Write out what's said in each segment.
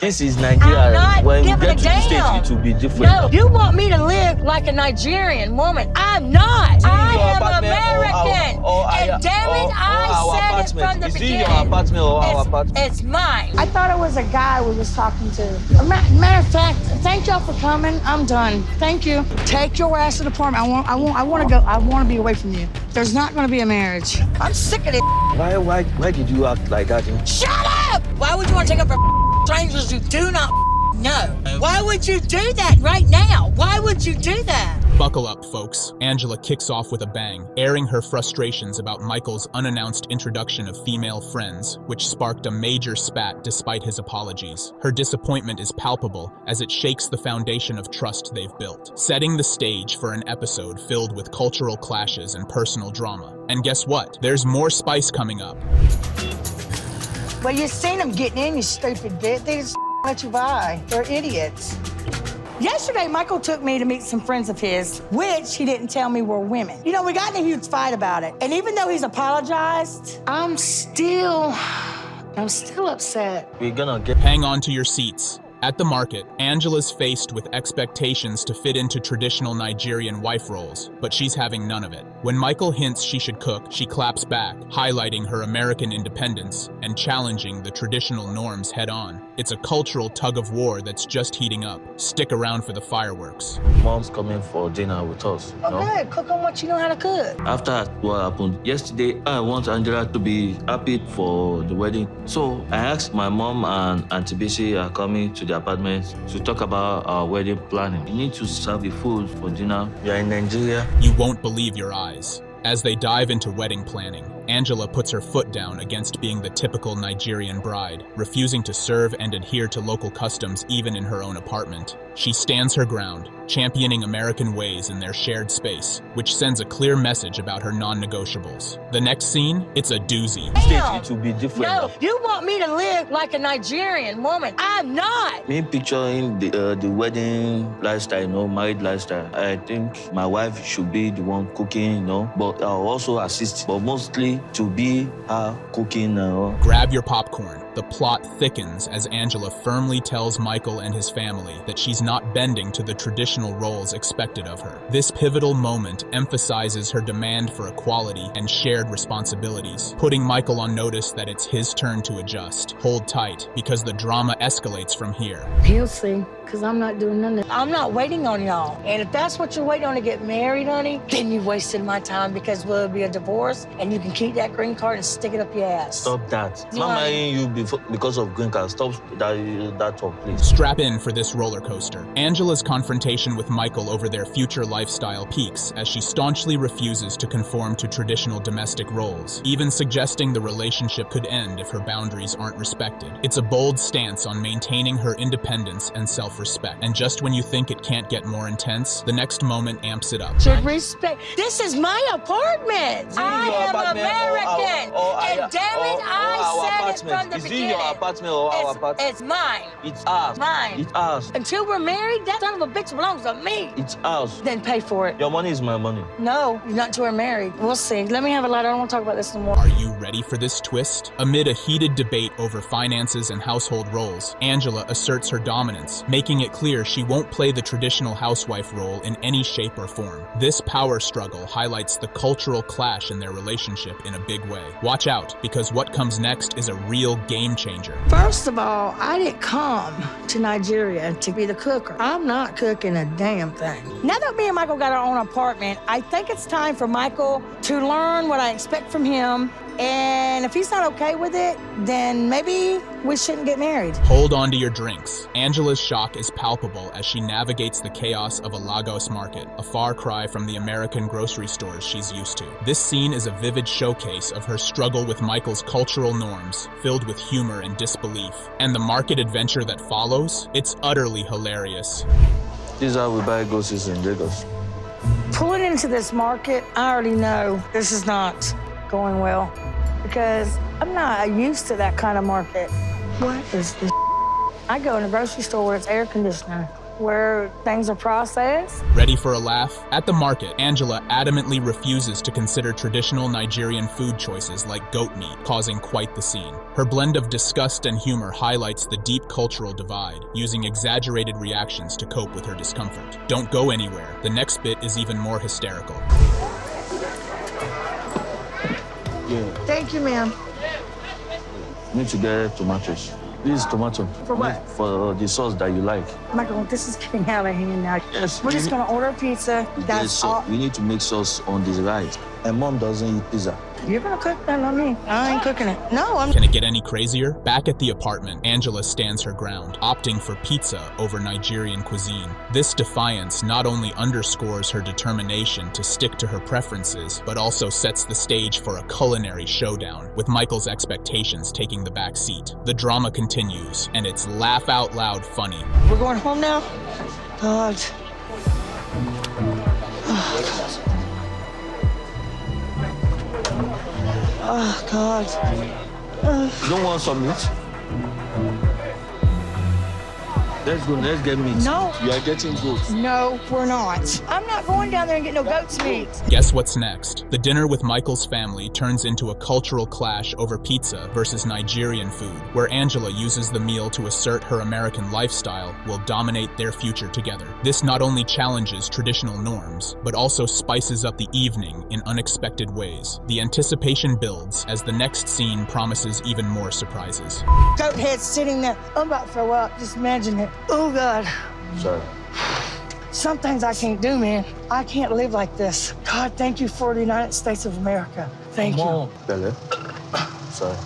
This is Nigeria. I'm not when we giving get to a the States, damn. it will be different. No, you want me to live like a Nigerian woman. I'm not. I am American. And damn it, I said it from the beginning. Is it your apartment or our apartment? It's mine. I thought it was a guy we was talking to. Matter of fact, thank y'all for coming. I'm done. Thank you. Take your ass to the apartment. I want to go. I want to be away from you. There's not going to be a marriage. I'm sick of it. Why did you act like that? Shut up! Why would you want to take up for strangers you do not know? Why would you do that right now? Why would you do that? Buckle up, folks. Angela kicks off with a bang, airing her frustrations about Michael's unannounced introduction of female friends, which sparked a major spat despite his apologies. Her disappointment is palpable as it shakes the foundation of trust they've built, setting the stage for an episode filled with cultural clashes and personal drama. And guess what? There's more spice coming up. Well, you seen them getting in, you stupid bitch. They just let you by. They're idiots. Yesterday, Michael took me to meet some friends of his, which he didn't tell me were women. You know, we got in a huge fight about it. And even though he's apologized, I'm still upset. We're gonna get... Hang on to your seats. At the market, Angela's faced with expectations to fit into traditional Nigerian wife roles, but she's having none of it. When Michael hints she should cook, she claps back, highlighting her American independence and challenging the traditional norms head-on. It's a cultural tug-of-war that's just heating up. Stick around for the fireworks. Mom's coming for dinner with us. Okay, cook on what you know how to cook. After what happened yesterday, I want Angela to be happy for the wedding. So I asked my mom and Auntie Bisi are coming to the apartment to talk about our wedding planning. We need to serve the food for dinner. We are in Nigeria. You won't believe your eyes. As they dive into wedding planning, Angela puts her foot down against being the typical Nigerian bride, refusing to serve and adhere to local customs even in her own apartment. She stands her ground, championing American ways in their shared space, which sends a clear message about her non-negotiables. The next scene, it's a doozy. It will be different. No, you want me to live like a Nigerian woman. I'm not. Me picturing the wedding lifestyle, married lifestyle. I think my wife should be the one cooking, but I'll also assist, but mostly to be her cooking. Grab your popcorn. The plot thickens as Angela firmly tells Michael and his family that she's not bending to the traditional roles expected of her. This pivotal moment emphasizes her demand for equality and shared responsibilities, putting Michael on notice that it's his turn to adjust. Hold tight, because the drama escalates from here. He'll see, because I'm not doing nothing. I'm not waiting on y'all. And if that's what you're waiting on to get married, honey, then you wasted my time, because will be a divorce and you can keep that green card and stick it up your ass. Stop that. I'm not marrying you because of green card. Stop that talk, please. Strap in for this roller coaster. Angela's confrontation with Michael over their future lifestyle peaks as she staunchly refuses to conform to traditional domestic roles, even suggesting the relationship could end if her boundaries aren't respected. It's a bold stance on maintaining her independence and self-respect. And just when you think it can't get more intense, the next moment amps it up. Should respect. This is my apartment. I am American. And damn it, I said it from the beginning. Is it your apartment or our apartment? It's mine. It's ours. Mine. It's ours. Until we're married, that son of a bitch belongs to me. It's ours. Then pay for it. Your money is my money. No, not until we're married. We'll see. Let me have a lighter. I don't want to talk about this no more. Are you ready for this twist? Amid a heated debate over finances and household roles, Angela asserts her dominance, making it clear she won't play the traditional housewife role in any shape or form. This power struggle highlights the cultural clash in their relationship in a big way. Watch out, because what comes next is a real game changer. First of all, I didn't come to Nigeria to be the cooker. I'm not cooking a damn thing. Now that me and Michael got our own apartment, I think it's time for Michael to learn what I expect from him. And if he's not okay with it, then maybe we shouldn't get married. Hold on to your drinks. Angela's shock is palpable as she navigates the chaos of a Lagos market, a far cry from the American grocery stores she's used to. This scene is a vivid showcase of her struggle with Michael's cultural norms, filled with humor and disbelief. And the market adventure that follows? It's utterly hilarious. This is how we buy groceries in Lagos. Pulling into this market, I already know this is not going well, because I'm not used to that kind of market. What is this? I go in a grocery store where it's air conditioner. where things are processed. Ready for a laugh? At the market, Angela adamantly refuses to consider traditional Nigerian food choices like goat meat, causing quite the scene. Her blend of disgust and humor highlights the deep cultural divide, using exaggerated reactions to cope with her discomfort. Don't go anywhere. The next bit is even more hysterical. Yeah. Thank you, ma'am. Need to get tomatoes. This is tomato. For what? For the sauce that you like. Michael, this is getting out of hand now. Yes. We're just gonna order a pizza. That's all. We need to make sauce on this rice. My mom doesn't eat pizza. You're gonna cook that, not me. I ain't cooking it. No, I'm. Can it get any crazier? Back at the apartment, Angela stands her ground, opting for pizza over Nigerian cuisine. This defiance not only underscores her determination to stick to her preferences, but also sets the stage for a culinary showdown, with Michael's expectations taking the back seat. The drama continues, and it's laugh out loud funny. We're going home now? God. Oh, God. You don't want some meat? Let's go, let's get meat. No. You are getting goat. No, we're not. I'm not going down there and getting no goat's meat. Guess what's next? The dinner with Michael's family turns into a cultural clash over pizza versus Nigerian food, where Angela uses the meal to assert her American lifestyle will dominate their future together. This not only challenges traditional norms, but also spices up the evening in unexpected ways. The anticipation builds as the next scene promises even more surprises. Goat head sitting there. I'm about to throw up. Just imagine it. Oh, God. Sorry. Some things I can't do, man. I can't live like this. God, thank you for the United States of America. Thank you. Belle. Sorry.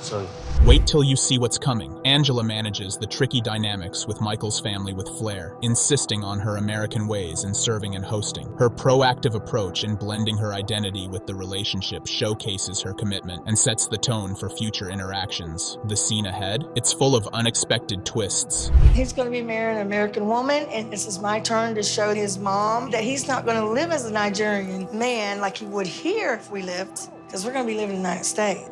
Sorry. Wait till you see what's coming. Angela manages the tricky dynamics with Michael's family with flair, insisting on her American ways in serving and hosting. Her proactive approach in blending her identity with the relationship showcases her commitment and sets the tone for future interactions. The scene ahead? It's full of unexpected twists. He's going to be marrying an American woman, and this is my turn to show his mom that he's not going to live as a Nigerian man like he would here if we lived, because we're going to be living in the United States.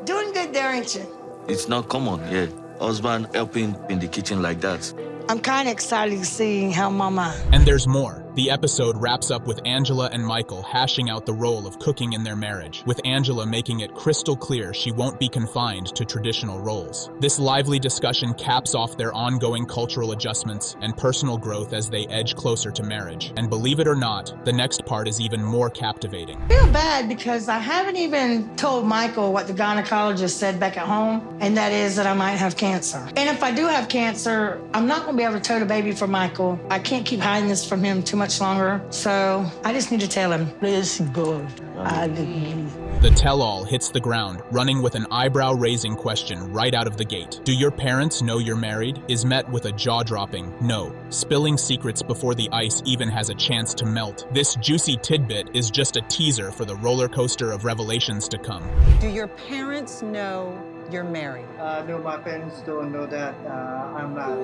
Doing good there, ain't you? It's not common, yeah. Husband helping in the kitchen like that. I'm kind of excited to see how Mama... And there's more. The episode wraps up with Angela and Michael hashing out the role of cooking in their marriage, with Angela making it crystal clear she won't be confined to traditional roles. This lively discussion caps off their ongoing cultural adjustments and personal growth as they edge closer to marriage. And believe it or not, the next part is even more captivating. I feel bad because I haven't even told Michael what the gynecologist said back at home, and that is that I might have cancer. And if I do have cancer, I'm not going to be able to tote a baby for Michael. I can't keep hiding this from him too much longer, so I just need to tell him. This is good. I didn't. The tell-all hits the ground, running with an eyebrow-raising question right out of the gate. Do your parents know you're married? Is met with a jaw-dropping no, spilling secrets before the ice even has a chance to melt. This juicy tidbit is just a teaser for the roller coaster of revelations to come. Do your parents know you're married? No, my parents don't know that I'm not.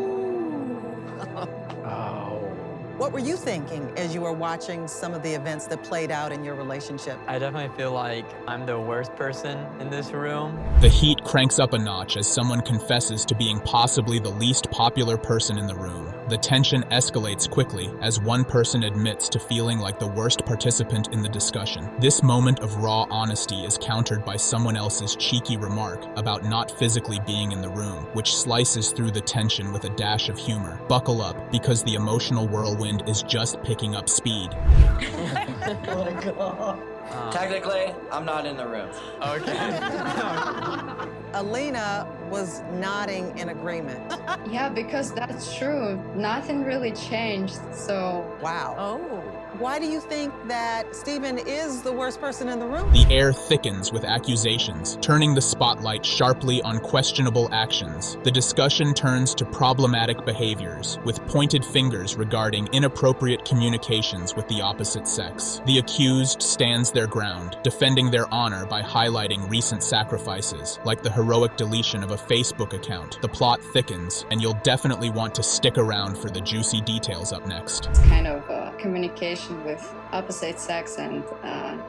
What were you thinking as you were watching some of the events that played out in your relationship? I definitely feel like I'm the worst person in this room. The heat cranks up a notch as someone confesses to being possibly the least popular person in the room. The tension escalates quickly as one person admits to feeling like the worst participant in the discussion. This moment of raw honesty is countered by someone else's cheeky remark about not physically being in the room, which slices through the tension with a dash of humor. Buckle up, because the emotional whirlwind is just picking up speed. Oh my God. Technically, I'm not in the room. Okay. Alina was nodding in agreement. Yeah, because that's true. Nothing really changed, so... Wow. Oh. Why do you think that Stephen is the worst person in the room? The air thickens with accusations, turning the spotlight sharply on questionable actions. The discussion turns to problematic behaviors, with pointed fingers regarding inappropriate communications with the opposite sex. The accused stands their ground, defending their honor by highlighting recent sacrifices, like the heroic deletion of a Facebook account. The plot thickens, and you'll definitely want to stick around for the juicy details up next. It's kind of communication with opposite sex, and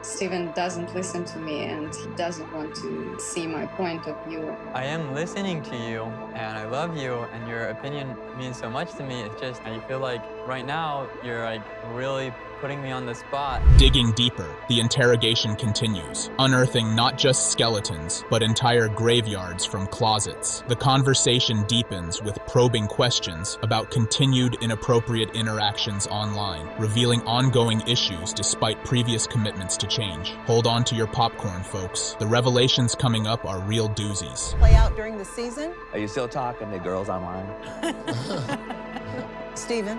Steven doesn't listen to me, and he doesn't want to see my point of view. I am listening to you, and I love you, and your opinion means so much to me. It's just, I feel like right now you're like really putting me on the spot. Digging deeper, the interrogation continues, unearthing not just skeletons, but entire graveyards from closets. The conversation deepens with probing questions about continued inappropriate interactions online, revealing ongoing issues despite previous commitments to change. Hold on to your popcorn, folks. The revelations coming up are real doozies. Play out during the season? Are you still talking to girls online? Steven,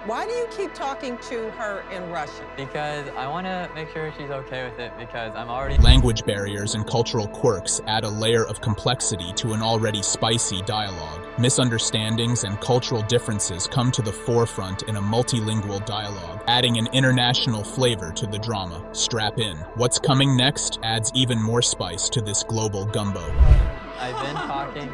why do you keep talking to her in Russian? Because I want to make sure she's okay with it, because I'm already... Language barriers and cultural quirks add a layer of complexity to an already spicy dialogue. Misunderstandings and cultural differences come to the forefront in a multilingual dialogue, adding an international flavor to the drama. Strap in. What's coming next adds even more spice to this global gumbo. I've been talking...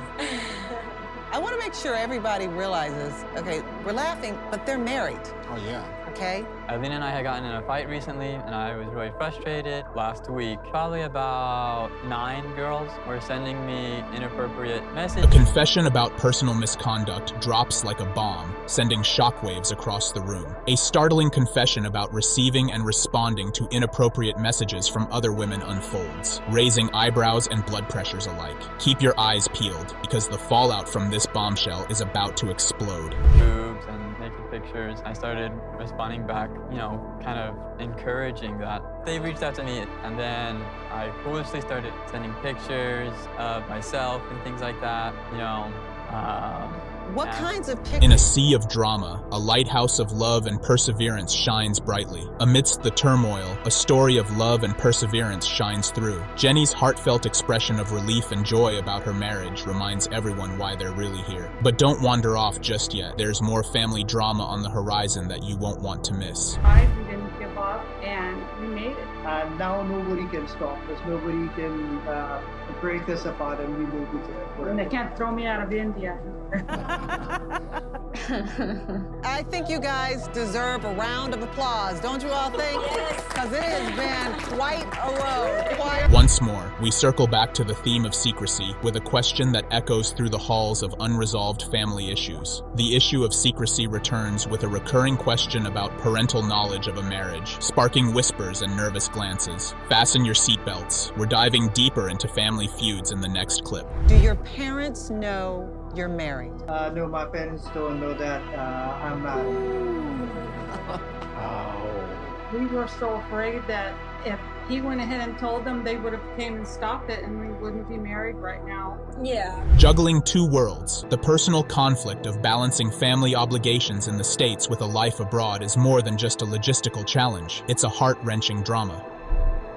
I want to make sure everybody realizes, okay, we're laughing, but they're married. Oh, yeah. Okay? Eileen and I had gotten in a fight recently, and I was really frustrated. Last week, probably about 9 girls were sending me inappropriate A messages. confession about personal misconduct drops like a bomb, sending shockwaves across the room. A startling confession about receiving and responding to inappropriate messages from other women unfolds, raising eyebrows and blood pressures alike. Keep your eyes peeled, because the fallout from this bombshell is about to explode. Boobs and naked pictures. I started responding back, you know, kind of encouraging that. They reached out to me, and then I foolishly started sending pictures of myself and things like that, you know. What Yeah. kinds of pictures? In a sea of drama, a lighthouse of love and perseverance shines brightly. Amidst the turmoil, a story of love and perseverance shines through. Jenny's heartfelt expression of relief and joy about her marriage reminds everyone why they're really here. But don't wander off just yet. There's more family drama on the horizon that you won't want to miss. I didn't give up, and we made it. And now nobody can stop us. Nobody can break us apart, and we will be there. And they can't throw me out of India. I think you guys deserve a round of applause, don't you all think? Yes. Because it has been quite a road. Once more, we circle back to the theme of secrecy with a question that echoes through the halls of unresolved family issues. The issue of secrecy returns with a recurring question about parental knowledge of a marriage, sparking whispers and nervous glances. Fasten your seatbelts. We're diving deeper into family feuds in the next clip. Do your parents know you're married? No, my parents don't know that I'm married. We were so afraid that if he went ahead and told them, they would have came and stopped it, and we wouldn't be married right now. Yeah. Juggling two worlds, the personal conflict of balancing family obligations in the States with a life abroad is more than just a logistical challenge. It's a heart-wrenching drama.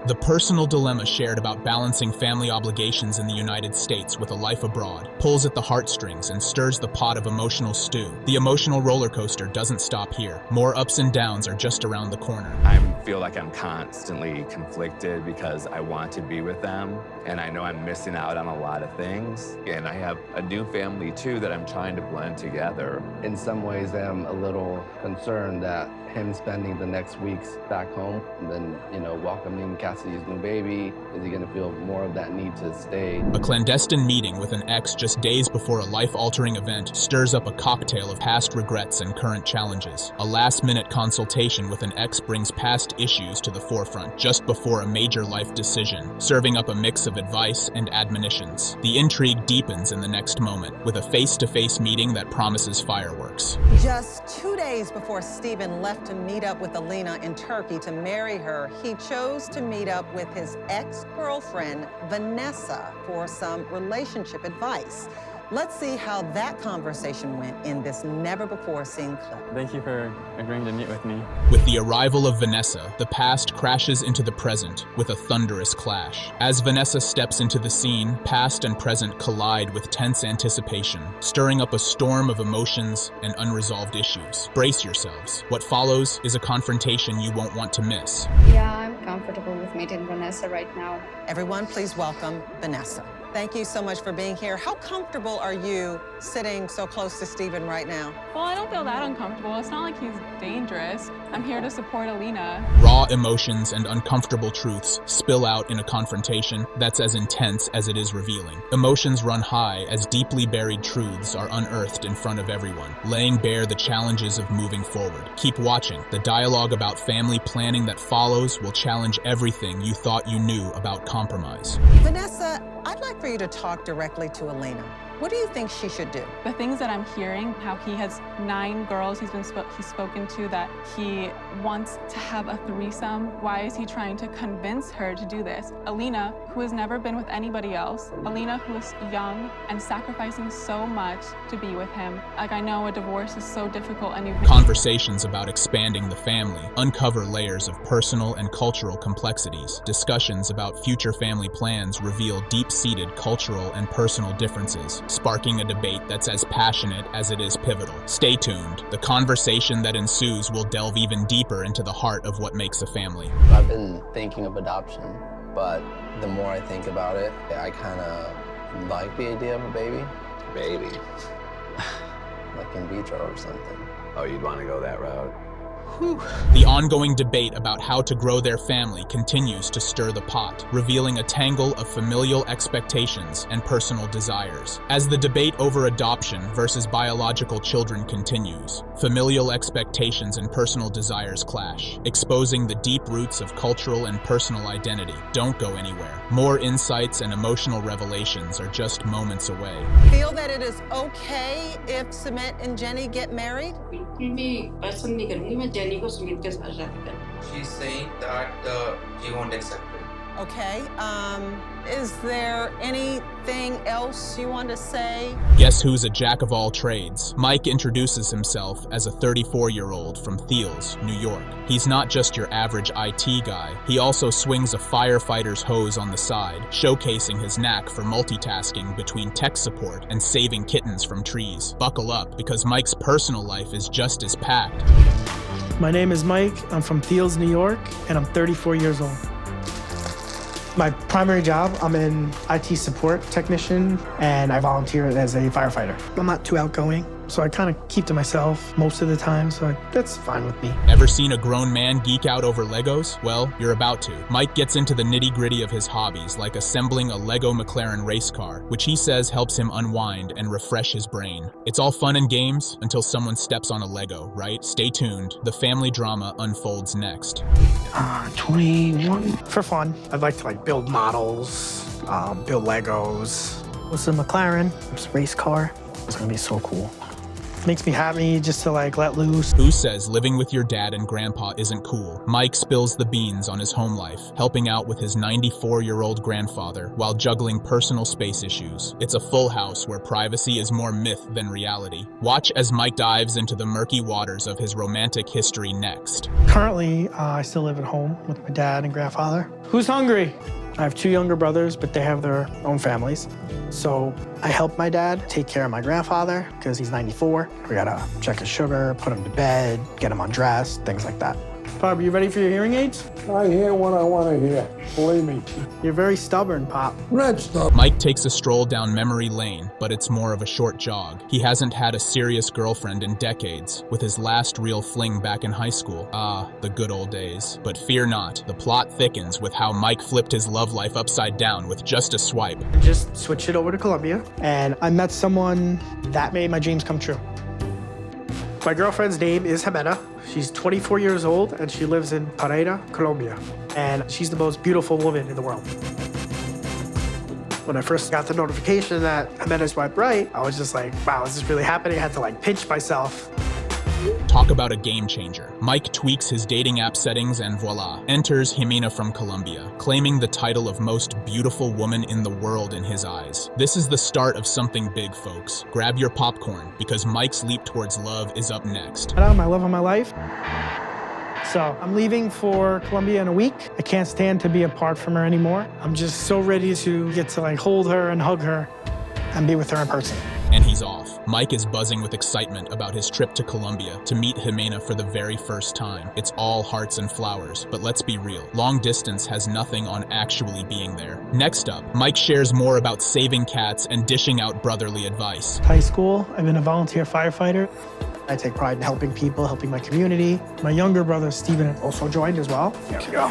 The personal dilemma shared about balancing family obligations in the United States with a life abroad pulls at the heartstrings and stirs the pot of emotional stew. The emotional roller coaster doesn't stop here. More ups and downs are just around the corner. I feel like I'm constantly conflicted because I want to be with them, and I know I'm missing out on a lot of things. And I have a new family, too, that I'm trying to blend together. In some ways, I'm a little concerned that him spending the next weeks back home and then, welcoming Cassidy's new baby, is he gonna feel more of that need to stay? A clandestine meeting with an ex just days before a life-altering event stirs up a cocktail of past regrets and current challenges. A last-minute consultation with an ex brings past issues to the forefront just before a major life decision, serving up a mix of advice and admonitions. The intrigue deepens in the next moment with a face-to-face meeting that promises fireworks. Just 2 days before Steven left to meet up with Alina in Turkey to marry her, he chose to meet up with his ex-girlfriend, Vanessa, for some relationship advice. Let's see how that conversation went in this never-before-seen clip. Thank you for agreeing to meet with me. With the arrival of Vanessa, the past crashes into the present with a thunderous clash. As Vanessa steps into the scene, past and present collide with tense anticipation, stirring up a storm of emotions and unresolved issues. Brace yourselves. What follows is a confrontation you won't want to miss. Yeah, I'm comfortable with meeting Vanessa right now. Everyone, please welcome Vanessa. Thank you so much for being here. How comfortable are you sitting so close to Steven right now? Well, I don't feel that uncomfortable. It's not like he's dangerous. I'm here to support Alina. Raw emotions and uncomfortable truths spill out in a confrontation that's as intense as it is revealing. Emotions run high as deeply buried truths are unearthed in front of everyone, laying bare the challenges of moving forward. Keep watching. The dialogue about family planning that follows will challenge everything you thought you knew about compromise. Vanessa, I'd like for you to talk directly to Alina. What do you think she should do? The things that I'm hearing, how he has 9 girls he's spoken to, that he wants to have a threesome. Why is he trying to convince her to do this? Alina, who has never been with anybody else. Alina, who is young and sacrificing so much to be with him. Like, I know a divorce is so difficult, and Conversations about expanding the family uncover layers of personal and cultural complexities. Discussions about future family plans reveal deep-seated cultural and personal differences, sparking a debate that's as passionate as it is pivotal. Stay tuned. The conversation that ensues will delve even deeper into the heart of what makes a family. I've been thinking of adoption, but the more I think about it, I kind of like the idea of a baby. Baby. Like in vitro or something. Oh, you'd want to go that route? The ongoing debate about how to grow their family continues to stir the pot, revealing a tangle of familial expectations and personal desires. As the debate over adoption versus biological children continues, familial expectations and personal desires clash, exposing the deep roots of cultural and personal identity. Don't go anywhere. More insights and emotional revelations are just moments away. Feel that it is okay if Sumit and Jenny get married? She's saying that she won't accept it. Okay. Is there anything else you want to say? Guess who's a jack of all trades? Mike introduces himself as a 34-year-old from Thiels, New York. He's not just your average IT guy. He also swings a firefighter's hose on the side, showcasing his knack for multitasking between tech support and saving kittens from trees. Buckle up, because Mike's personal life is just as packed. My name is Mike. I'm from Thiels, New York, and I'm 34 years old. My primary job, I'm an IT support technician, and I volunteer as a firefighter. I'm not too outgoing, so I kind of keep to myself most of the time, so that's fine with me. Ever seen a grown man geek out over Legos? Well, you're about to. Mike gets into the nitty-gritty of his hobbies, like assembling a Lego McLaren race car, which he says helps him unwind and refresh his brain. It's all fun and games until someone steps on a Lego, right? Stay tuned. The family drama unfolds next. 21. For fun, I'd like to build models, build Legos. This is a McLaren, it's a race car. It's gonna be so cool. Makes me happy just to let loose. Who says living with your dad and grandpa isn't cool? Mike spills the beans on his home life, helping out with his 94-year-old grandfather while juggling personal space issues. It's a full house where privacy is more myth than reality. Watch as Mike dives into the murky waters of his romantic history next. Currently, I still live at home with my dad and grandfather. Who's hungry? I have 2 younger brothers, but they have their own families. So I help my dad take care of my grandfather because he's 94. We gotta check his sugar, put him to bed, get him undressed, things like that. Pop, you ready for your hearing aids? I hear what I want to hear, believe me. You're very stubborn, Pop. Red stuff. Mike takes a stroll down memory lane, but it's more of a short jog. He hasn't had a serious girlfriend in decades, with his last real fling back in high school. Ah, the good old days. But fear not, the plot thickens with how Mike flipped his love life upside down with just a swipe. Just switched it over to Colombia, and I met someone that made my dreams come true. My girlfriend's name is Jimena. She's 24 years old, and she lives in Pereira, Colombia. And she's the most beautiful woman in the world. When I first got the notification that Jimena swiped right, I was just like, wow, is this really happening? I had to pinch myself. Talk about a game changer. Mike tweaks his dating app settings and voila, enters Jimena from Colombia, claiming the title of most beautiful woman in the world in his eyes. This is the start of something big, folks. Grab your popcorn, because Mike's leap towards love is up next. My love of my life. So I'm leaving for Colombia in a week. I can't stand to be apart from her anymore. I'm just so ready to get to hold her and hug her and be with her in person. And he's off. Mike is buzzing with excitement about his trip to Colombia to meet Jimena for the very first time. It's all hearts and flowers, but let's be real. Long distance has nothing on actually being there. Next up, Mike shares more about saving cats and dishing out brotherly advice. High school, I've been a volunteer firefighter. I take pride in helping people, helping my community. My younger brother, Steven, also joined as well. Here we go.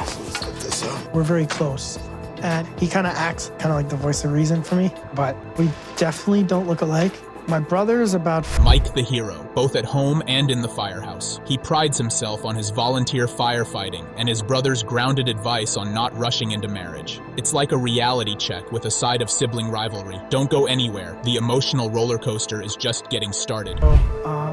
We're very close. And he kind of acts kind of like the voice of reason for me, but we definitely don't look alike. My brother is about... Mike the hero, both at home and in the firehouse. He prides himself on his volunteer firefighting and his brother's grounded advice on not rushing into marriage. It's like a reality check with a side of sibling rivalry. Don't go anywhere. The emotional roller coaster is just getting started.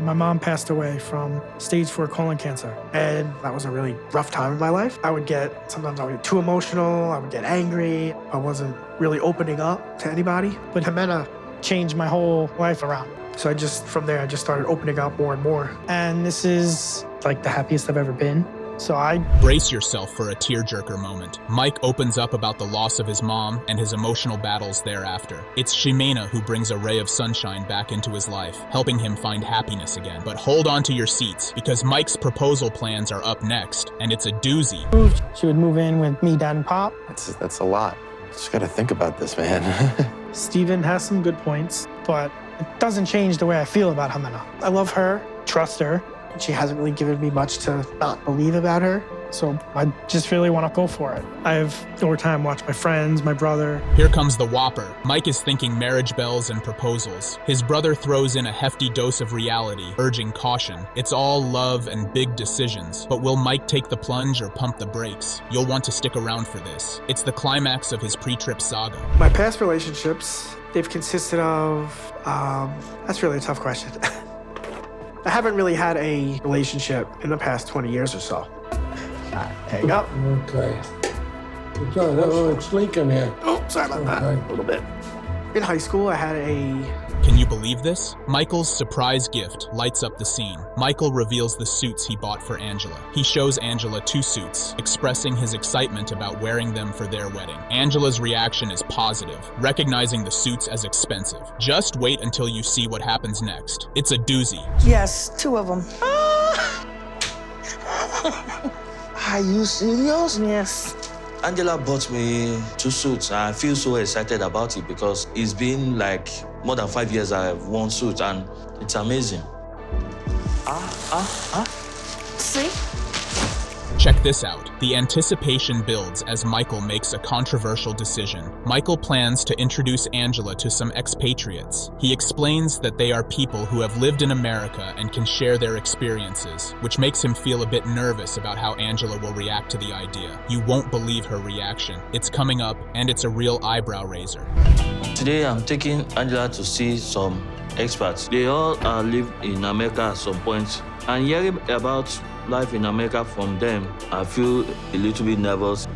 My mom passed away from stage 4 colon cancer, and that was a really rough time in my life. Sometimes I would get too emotional, I would get angry, I wasn't really opening up to anybody. But Jimena changed my whole life around. So from there, I just started opening up more and more. And this is like the happiest I've ever been. So Brace yourself for a tearjerker moment. Mike opens up about the loss of his mom and his emotional battles thereafter. It's Jimena who brings a ray of sunshine back into his life, helping him find happiness again. But hold on to your seats, because Mike's proposal plans are up next, and it's a doozy. She would move in with me, Dad, and Pop. That's a lot. Just gotta think about this, man. Steven has some good points, but it doesn't change the way I feel about Jimena. I love her, trust her. She hasn't really given me much to not believe about her, so I just really want to go for it. I have over time watched my friends, my brother. Here comes the whopper. Mike is thinking marriage bells and proposals. His brother throws in a hefty dose of reality, urging caution. It's all love and big decisions, but will Mike take the plunge or pump the brakes? You'll want to stick around for this. It's the climax of his pre-trip saga. My past relationships, they've consisted of, that's really a tough question. I haven't really had a relationship in the past 20 years or so. There you go. Okay. It's leaking here. Oh, sorry about that. A little bit. In high school, I had Can you believe this? Michael's surprise gift lights up the scene. Michael reveals the suits he bought for Angela. He shows Angela 2 suits, expressing his excitement about wearing them for their wedding. Angela's reaction is positive, recognizing the suits as expensive. Just wait until you see what happens next. It's a doozy. Yes, 2 of them. Are you serious? Yes. Angela bought me 2 suits. I feel so excited about it because it's been like more than 5 years I've worn suits, and it's amazing. See? Check this out. The anticipation builds as Michael makes a controversial decision. Michael plans to introduce Angela to some expatriates. He explains that they are people who have lived in America and can share their experiences, which makes him feel a bit nervous about how Angela will react to the idea. You won't believe her reaction. It's coming up, and it's a real eyebrow raiser. Today, I'm taking Angela to see some expats. They all live in America at some point, and hearing about life in America from them, I feel a little bit nervous.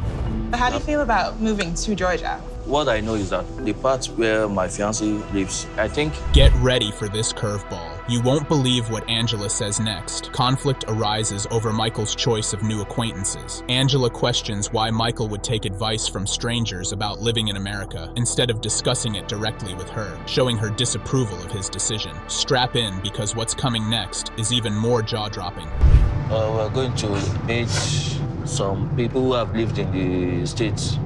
How do you feel about moving to Georgia? What I know is that the part where my fiancé lives, I think... Get ready for this curveball. You won't believe what Angela says next. Conflict arises over Michael's choice of new acquaintances. Angela questions why Michael would take advice from strangers about living in America instead of discussing it directly with her, showing her disapproval of his decision. Strap in, because what's coming next is even more jaw-dropping. We're going to meet some people who have lived in the States.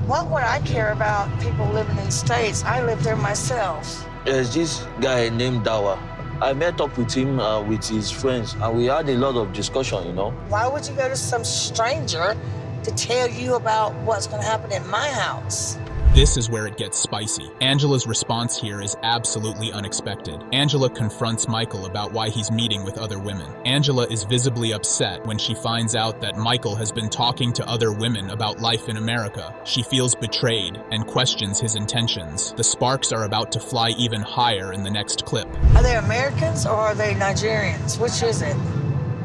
What would I care about people living in the States? I live there myself. There's this guy named Dawa. I met up with him with his friends, and we had a lot of discussion, you know. Why would you go to some stranger to tell you about what's going to happen in my house? This is where it gets spicy. Angela's response here is absolutely unexpected. Angela confronts Michael about why he's meeting with other women. Angela is visibly upset when she finds out that Michael has been talking to other women about life in America. She feels betrayed and questions his intentions. The sparks are about to fly even higher in the next clip. Are they Americans or are they Nigerians? Which is it?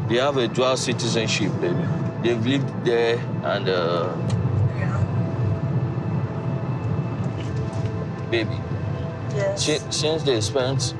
They have a dual citizenship, baby. They've lived there and... Baby. Yes. Since they spent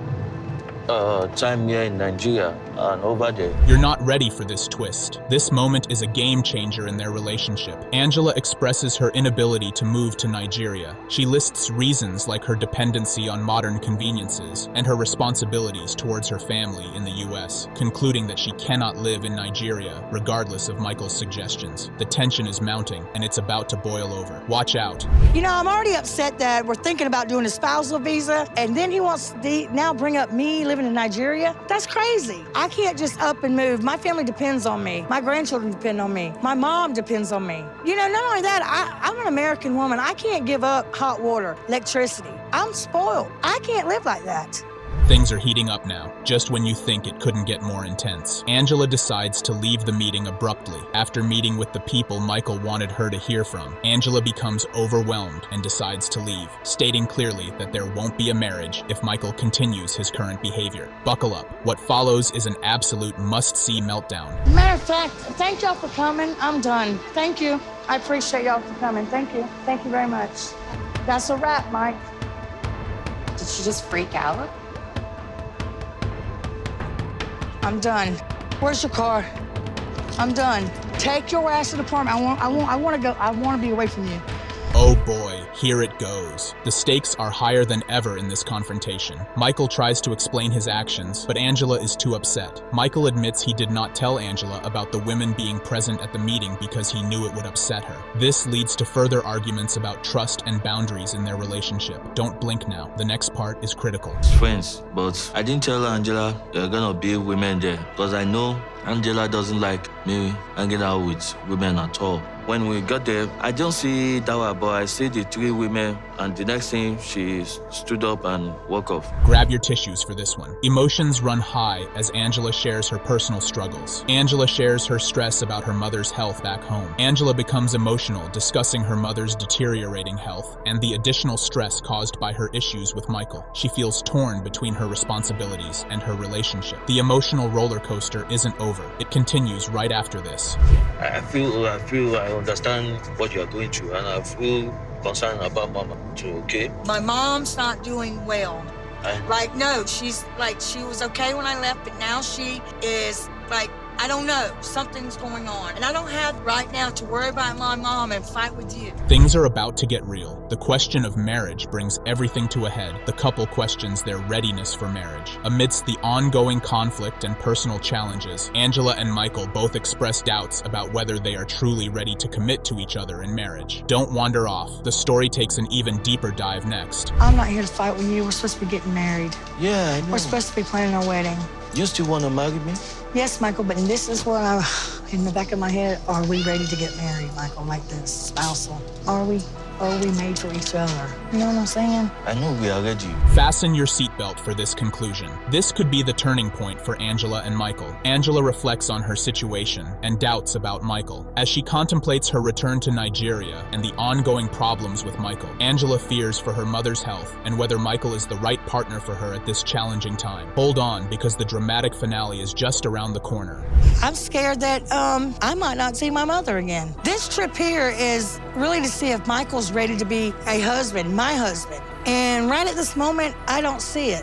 time here in Nigeria, and over there. You're not ready for this twist. This moment is a game changer in their relationship. Angela expresses her inability to move to Nigeria. She lists reasons like her dependency on modern conveniences and her responsibilities towards her family in the US, concluding that she cannot live in Nigeria regardless of Michael's suggestions. The tension is mounting and it's about to boil over. Watch out. You know, I'm already upset that we're thinking about doing a spousal visa, and then he wants to now bring up me living in Nigeria. That's crazy. I can't just up and move. My family depends on me. My grandchildren depend on me. My mom depends on me. You know, not only that, I'm an American woman. I can't give up hot water, electricity. I'm spoiled. I can't live like that. Things are heating up now, just when you think it couldn't get more intense. Angela decides to leave the meeting abruptly. After meeting with the people Michael wanted her to hear from, Angela becomes overwhelmed and decides to leave, stating clearly that there won't be a marriage if Michael continues his current behavior. Buckle up. What follows is an absolute must-see meltdown. Matter of fact, thank y'all for coming. I'm done. Thank you. I appreciate y'all for coming. Thank you. Thank you very much. That's a wrap, Mike. Did she just freak out? I'm done. Where's your car? I'm done. Take your ass to the apartment. I want to go. I want to be away from you. Oh boy, here it goes. The stakes are higher than ever in this confrontation. Michael tries to explain his actions, but Angela is too upset. Michael admits he did not tell Angela about the women being present at the meeting because he knew it would upset her. This leads to further arguments about trust and boundaries in their relationship. Don't blink now. The next part is critical. Friends, but I didn't tell Angela there are gonna be women there because I know Angela doesn't like me hanging out with women at all. When we got there, I don't see Dawa, but I see the three women, and the next thing, she stood up and walked off. Grab your tissues for this one. Emotions run high as Angela shares her personal struggles. Angela shares her stress about her mother's health back home. Angela becomes emotional, discussing her mother's deteriorating health and the additional stress caused by her issues with Michael. She feels torn between her responsibilities and her relationship. The emotional roller coaster isn't over. It continues right after this. I understand what you are going through, and I feel concerned about Mama too, okay? My mom's not doing well. She was okay when I left, but now she is I don't know, something's going on. And I don't have right now to worry about my mom and fight with you. Things are about to get real. The question of marriage brings everything to a head. The couple questions their readiness for marriage. Amidst the ongoing conflict and personal challenges, Angela and Michael both express doubts about whether they are truly ready to commit to each other in marriage. Don't wander off. The story takes an even deeper dive next. I'm not here to fight with you. We're supposed to be getting married. Yeah, I know. We're supposed to be planning our wedding. You still want to marry me? Yes, Michael, but this is what in the back of my head, are we ready to get married, Michael, like this, spousal? Are we made for each other? You know what I'm saying? I know we are ready. Fasten your seatbelt for this conclusion. This could be the turning point for Angela and Michael. Angela reflects on her situation and doubts about Michael. As she contemplates her return to Nigeria and the ongoing problems with Michael, Angela fears for her mother's health and whether Michael is the right partner for her at this challenging time. Hold on, because the dramatic finale is just around the corner. I'm scared that I might not see my mother again. This trip here is really to see if Michael's ready to be a husband, my husband. And right at this moment, I don't see it.